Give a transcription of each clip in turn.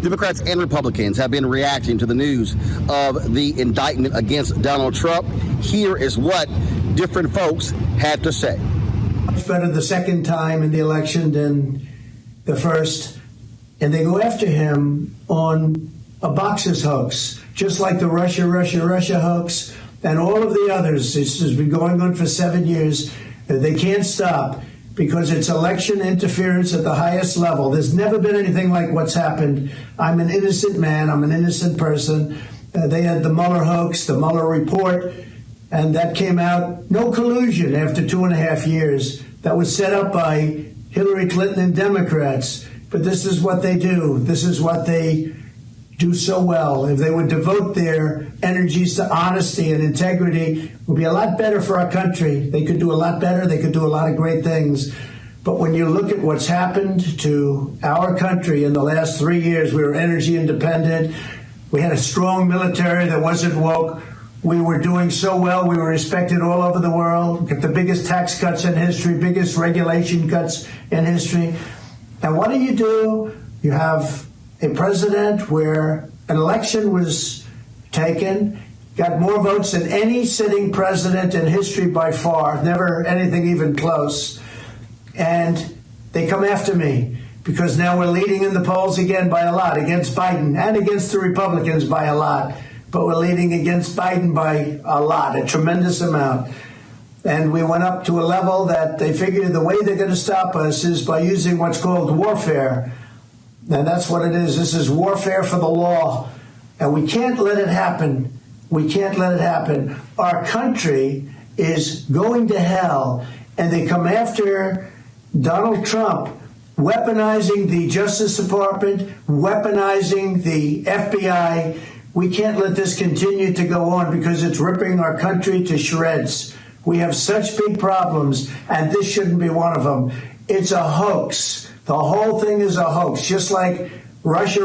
Democrats and Republicans have been reacting to the news of the indictment against Donald Trump. Here is what different folks had to say. Much better the second time in the election than the first. And they go after him on a boxes hoax, just like the Russia hoax and all of the others. This has been going on for 7 years. They can't stop because it's election interference at the highest level. There's never been anything like what's happened. I'm an innocent man. I'm an innocent person. They had the Mueller hoax, the Mueller report, and that came out, no collusion after 2.5 years. That was set up by Hillary Clinton and Democrats. But this is what they do. This is what they do so well. If they would devote their energies to honesty and integrity, it would be a lot better for our country. They could do a lot better. They could do a lot of great things. But when you look at what's happened to our country in the last 3 years, we were energy independent. We had a strong military that wasn't woke. We were doing so well. We were respected all over the world. Got the biggest tax cuts in history, biggest regulation cuts in history. And what do? You have a president where an election was taken, got more votes than any sitting president in history by far, never anything even close. And they come after me because now we're leading in the polls again by a lot, against Biden and against the Republicans by a lot. But we're leading against Biden by a lot, a tremendous amount. And we went up to a level that they figured the way they're going to stop us is by using what's called warfare. And that's what it is. This is warfare for the law. And we can't let it happen. We can't let it happen. Our country is going to hell. And they come after Donald Trump, weaponizing the Justice Department, weaponizing the FBI. We can't let this continue to go on because it's ripping our country to shreds. We have such big problems, and this shouldn't be one of them. It's a hoax. The whole thing is a hoax, just like Russia,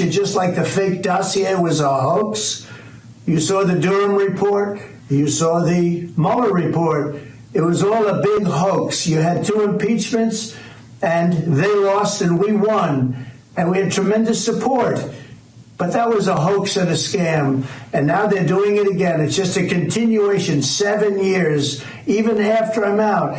just like the fake dossier was a hoax. You saw the Durham report. You saw the Mueller report. It was all a big hoax. You had 2 impeachments, and they lost and we won, and we had tremendous support. But that was a hoax and a scam, and now they're doing it again. It's just a continuation, 7 years, even after I'm out.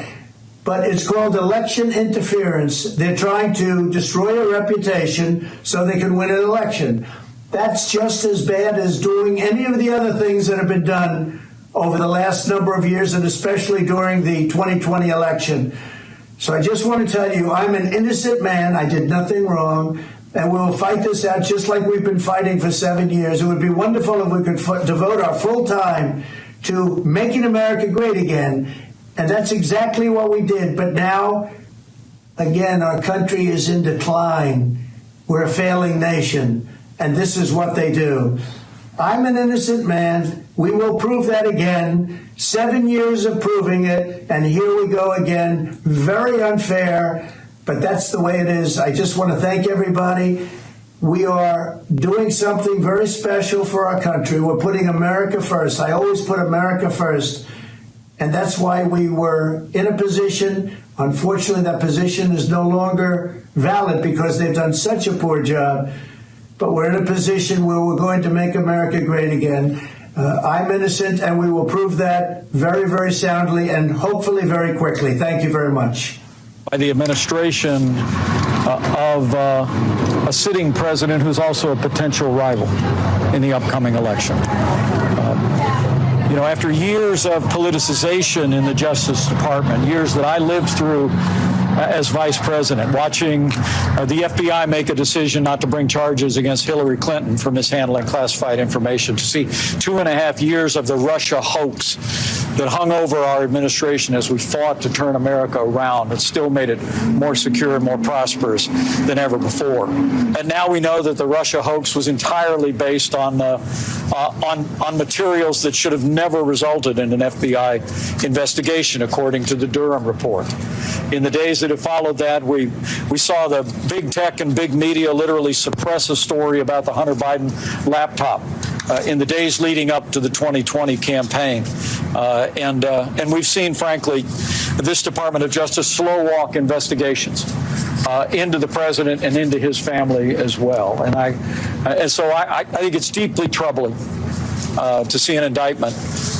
But it's called election interference. They're trying to destroy a reputation so they can win an election. That's just as bad as doing any of the other things that have been done over the last number of years, and especially during the 2020 election. So I just want to tell you, I'm an innocent man. I did nothing wrong. And we will fight this out just like we've been fighting for 7 years. It would be wonderful if we could devote our full time to making America great again. And that's exactly what we did. But now, again, our country is in decline. We're a failing nation. And this is what they do. I'm an innocent man. We will prove that again. 7 years of proving it. And here we go again. Very unfair. But that's the way it is. I just want to thank everybody. We are doing something very special for our country. We're putting America first. I always put America first. And that's why we were in a position. Unfortunately, that position is no longer valid because they've done such a poor job. But we're in a position where we're going to make America great again. I'm innocent, and we will prove that very, very soundly and hopefully very quickly. Thank you very much. By the administration of a sitting president who's also a potential rival in the upcoming election. After years of politicization in the Justice Department, years that I lived through as vice president, watching the FBI make a decision not to bring charges against Hillary Clinton for mishandling classified information, to see 2.5 years of the Russia hoax that hung over our administration as we fought to turn America around. It still made it more secure and more prosperous than ever before. And now we know that the Russia hoax was entirely based on materials that should have never resulted in an FBI investigation, according to the Durham report. In the days that have followed that, we saw the big tech and big media literally suppress a story about the Hunter Biden laptop in the days leading up to the 2020 campaign. And we've seen, frankly, this Department of Justice slow walk investigations into the president and into his family as well. And so I think it's deeply troubling to see an indictment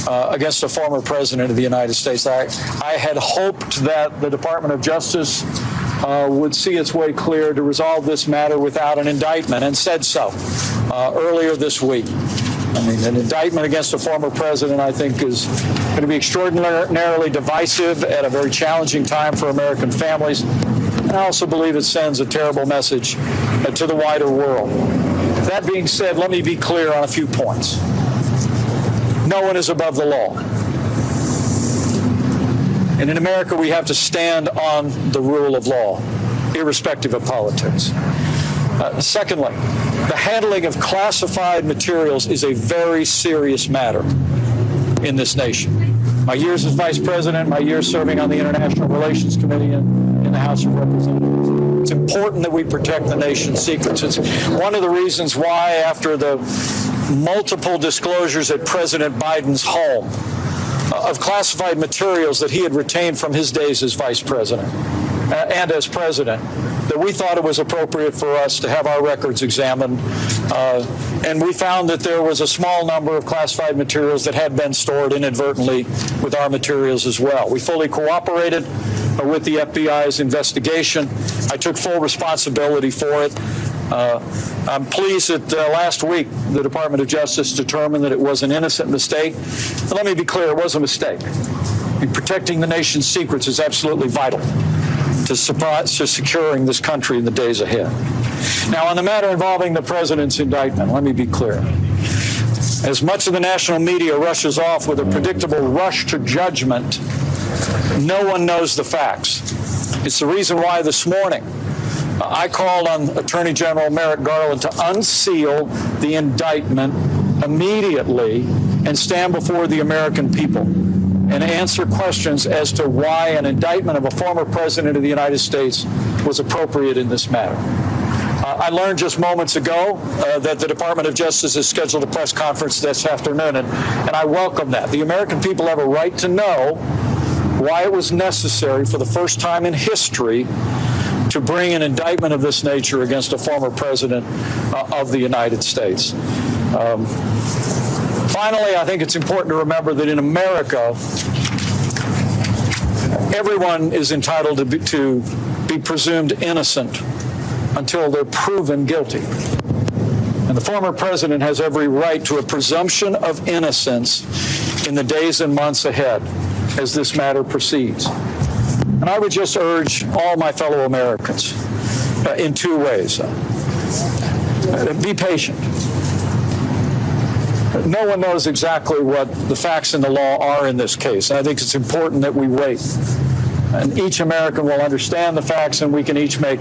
against a former president of the United States. I had hoped that the Department of Justice would see its way clear to resolve this matter without an indictment, and said so earlier this week. I mean, an indictment against a former president, I think, is going to be extraordinarily divisive at a very challenging time for American families. And I also believe it sends a terrible message to the wider world. That being said, let me be clear on a few points. No one is above the law. And in America, we have to stand on the rule of law, irrespective of politics. Secondly, the handling of classified materials is a very serious matter in this nation. My years as Vice President, my years serving on the International Relations Committee in the House of Representatives, it's important that we protect the nation's secrets. It's one of the reasons why, after the multiple disclosures at President Biden's home of classified materials that he had retained from his days as Vice President and as President, that we thought it was appropriate for us to have our records examined. And we found that there was a small number of classified materials that had been stored inadvertently with our materials as well. We fully cooperated with the FBI's investigation. I took full responsibility for it. I'm pleased that last week the Department of Justice determined that it was an innocent mistake. But let me be clear, it was a mistake. And protecting the nation's secrets is absolutely vital to securing this country in the days ahead. Now, on the matter involving the president's indictment, let me be clear. As much of the national media rushes off with a predictable rush to judgment, no one knows the facts. It's the reason why this morning I called on Attorney General Merrick Garland to unseal the indictment immediately and stand before the American people and answer questions as to why an indictment of a former president of the United States was appropriate in this matter. I learned just moments ago that the Department of Justice has scheduled a press conference this afternoon, and I welcome that. The American people have a right to know why it was necessary for the first time in history to bring an indictment of this nature against a former president of the United States. Finally, I think it's important to remember that in America, everyone is entitled to be presumed innocent until they're proven guilty. And the former president has every right to a presumption of innocence in the days and months ahead as this matter proceeds. And I would just urge all my fellow Americans in two ways. Be patient. No one knows exactly what the facts in the law are in this case. And I think it's important that we wait. And each American will understand the facts, and we can each make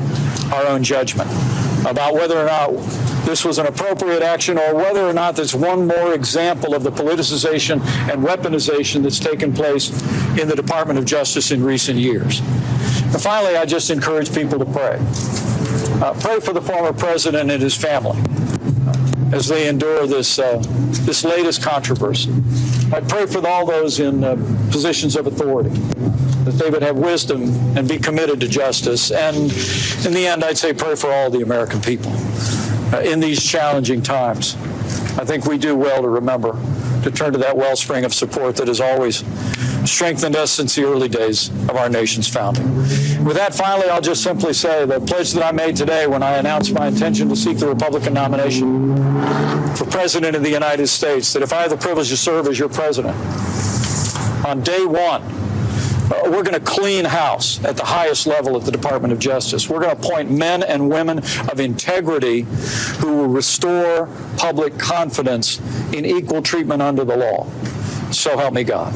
our own judgment about whether or not this was an appropriate action, or whether or not there's one more example of the politicization and weaponization that's taken place in the Department of Justice in recent years. And finally, I just encourage people to pray. Pray for the former president and his family as they endure this latest controversy. I pray for all those in positions of authority, that they would have wisdom and be committed to justice. And in the end, I'd say pray for all the American people in these challenging times. I think we do well to remember to turn to that wellspring of support that has always strengthened us since the early days of our nation's founding. With that, finally, I'll just simply say the pledge that I made today when I announced my intention to seek the Republican nomination for President of the United States, that if I have the privilege to serve as your president, on day one, we're going to clean house at the highest level at the Department of Justice. We're going to appoint men and women of integrity who will restore public confidence in equal treatment under the law. So help me God.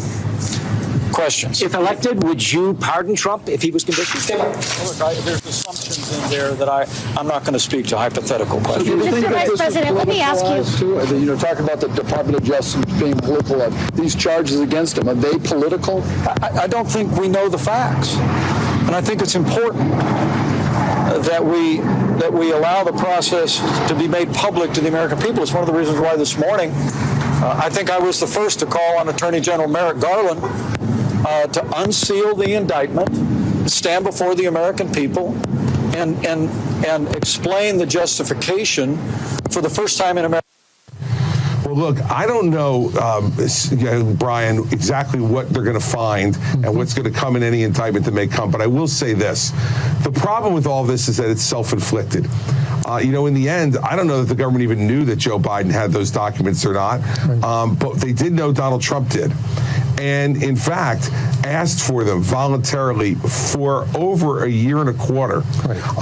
Questions? If elected, would you pardon Trump if he was convicted? Look, there's assumptions in there that I'm not going to speak to hypothetical questions. Mr. Vice President, let me ask you. Talking about the Department of Justice being political, these charges against him, are they political? I don't think we know the facts. And I think it's important that we allow the process to be made public to the American people. It's one of the reasons why this morning I think I was the first to call on Attorney General Merrick Garland to unseal the indictment, stand before the American people, and explain the justification for the first time in America. Well, look, I don't know, Brian, exactly what they're going to find and what's going to come in any indictment that may come. But I will say this. The problem with all this is that it's self-inflicted. In the end, I don't know that the government even knew that Joe Biden had those documents or not. But they did know Donald Trump did. And in fact, asked for them voluntarily for over a year and a quarter,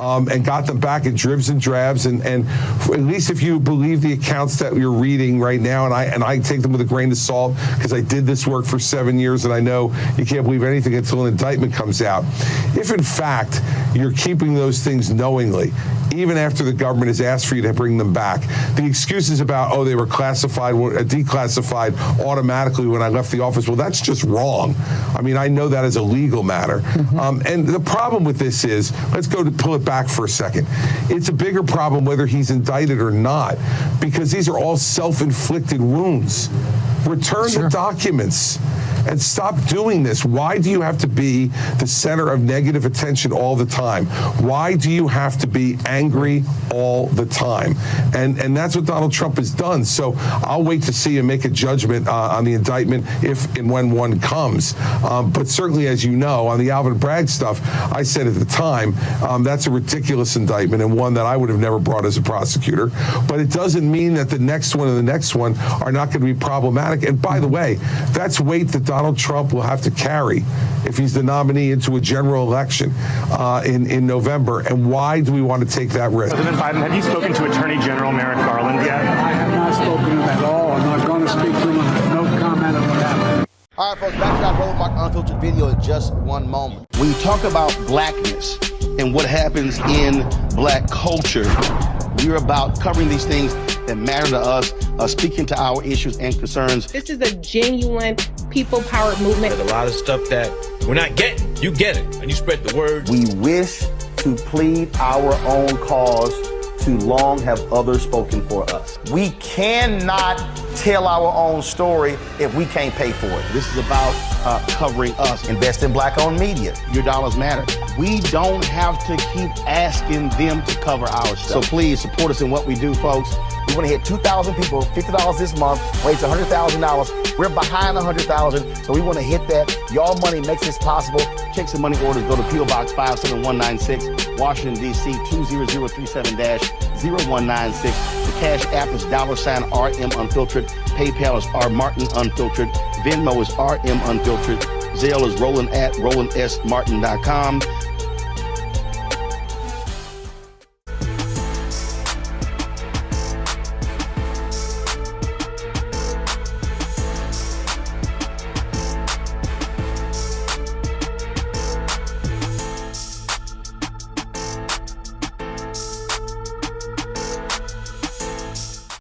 and got them back in dribs and drabs. And at least if you believe the accounts that you're reading right now, and I take them with a grain of salt because I did this work for 7 years, and I know you can't believe anything until an indictment comes out. If in fact you're keeping those things knowingly, even after the government has asked for you to bring them back, the excuses about, they were classified, declassified automatically when I left the office, well, that's just wrong. I mean, I know that as a legal matter. And the problem with this is, let's go to pull it back for a second. It's a bigger problem whether he's indicted or not, because these are all self-inflicted wounds. Return the documents and stop doing this. Why do you have to be the center of negative attention all the time? Why do you have to be angry all the time? And that's what Donald Trump has done. So I'll wait to see him make a judgment on the indictment if and when one comes. But certainly, as you know, on the Alvin Bragg stuff, I said at the time, that's a ridiculous indictment and one that I would have never brought as a prosecutor. But it doesn't mean that the next one and the next one are not going to be problematic. And by the way, that's weight that Donald Trump will have to carry if he's the nominee into a general election in November. And why do we want to take that risk? President Biden, have you spoken to Attorney General Merrick Garland yet? I have not spoken to him at all. I'm not going to speak to him. No comment on what happened. All right, folks, back to that Roland Unfiltered video in just one moment. When you talk about blackness and what happens in black culture, we're about covering these things that matter to us, speaking to our issues and concerns. This is a genuine people-powered movement. There's a lot of stuff that we're not getting. You get it, and you spread the word. We wish to plead our own cause. Too long have others spoken for us. We cannot tell our own story if we can't pay for it. This is about covering us. Invest in black-owned media. Your dollars matter. We don't have to keep asking them to cover our stuff. So please support us in what we do, folks. We want to hit 2,000 people, $50 this month, raise $100,000. We're behind 100,000, so we want to hit that. Y'all money makes this possible. Check some money orders. Go to P.O. Box 57196, Washington, D.C. 20037-0196. The Cash App is $RM Unfiltered. PayPal is R Martin Unfiltered. Venmo is RM Unfiltered. Zelle is Roland at RolandSMartin.com.